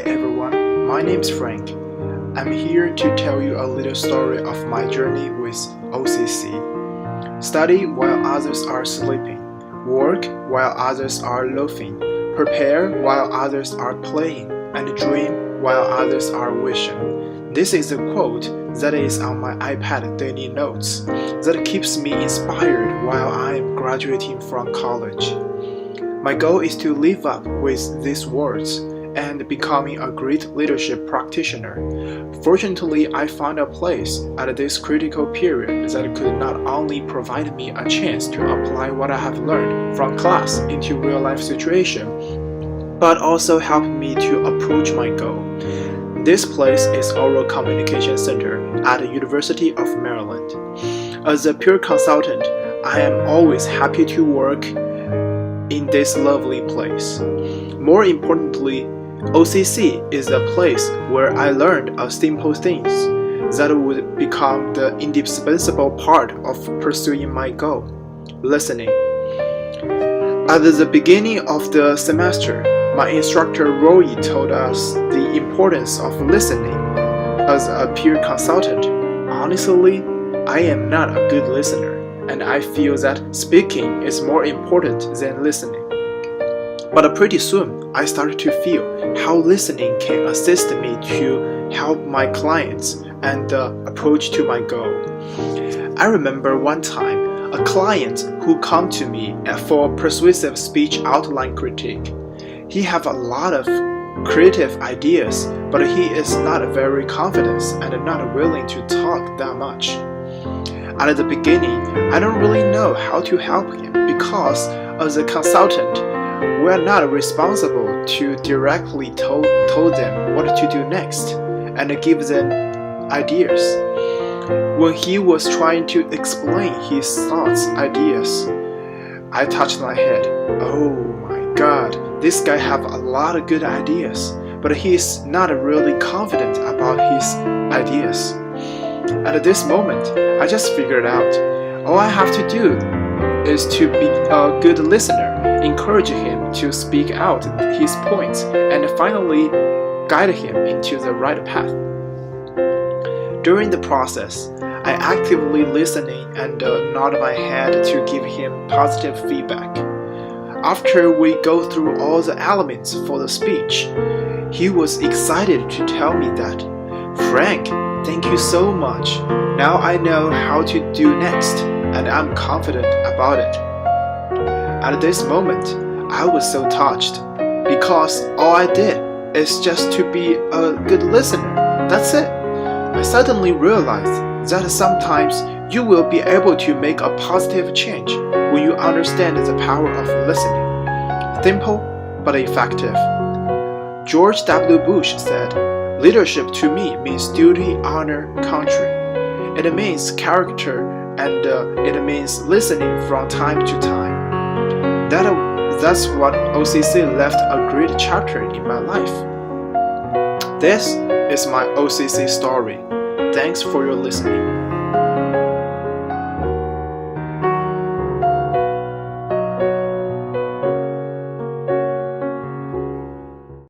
everyone, my name's Frank. I'm here to tell you a little story of my journey with OCC. Study while others are sleeping, work while others are loafing, prepare while others are playing, and dream while others are wishing. This is a quote that is on my iPad daily notes that keeps me inspired while I am graduating from college. My goal is to live up with these words and becoming a great leadership practitioner. Fortunately, I found a place at this critical period that could not only provide me a chance to apply what I have learned from class into real-life situation, but also help me to approach my goal. This place is Oral Communication Center at the University of Maryland. As a peer consultant, I am always happy to work in this lovely place. More importantly, OCC is a place where I learned simple things that would become the indispensable part of pursuing my goal: listening. At the beginning of the semester, my instructor Roy told us the importance of listening. As a peer consultant, honestly, I am not a good listener, and I feel that speaking is more important than listening. But pretty soon, I started to feel how listening can assist me to help my clients and the approach to my goal. I remember one time, a client who came to me for persuasive speech outline critique. He have a lot of creative ideas, but he is not very confident and not willing to talk that much. At the beginning, I don't really know how to help him because as a consultant, we are not responsible to directly tell them what to do next and give them ideas. When he was trying to explain his thoughts, ideas, I touched my head. Oh my God, this guy have a lot of good ideas, but he's not really confident about his ideas. At this moment, I just figured out all I have to do is to be a good listener, encourage him to speak out his points, and finally guide him into the right path. During the process, I actively listening and nod my head to give him positive feedback. After we go through all the elements for the speech, he was excited to tell me that, "Frank, thank you so much. Now I know how to do next, and I'm confident about it." At this moment, I was so touched because all I did is just to be a good listener. That's it. I suddenly realized that sometimes you will be able to make a positive change when you understand the power of listening. Simple but effective. George W. Bush said, "Leadership to me means duty, honor, country. It means character, and it means listening from time to time." That's what OCC left a great chapter in my life. This is my OCC story. Thanks for your listening.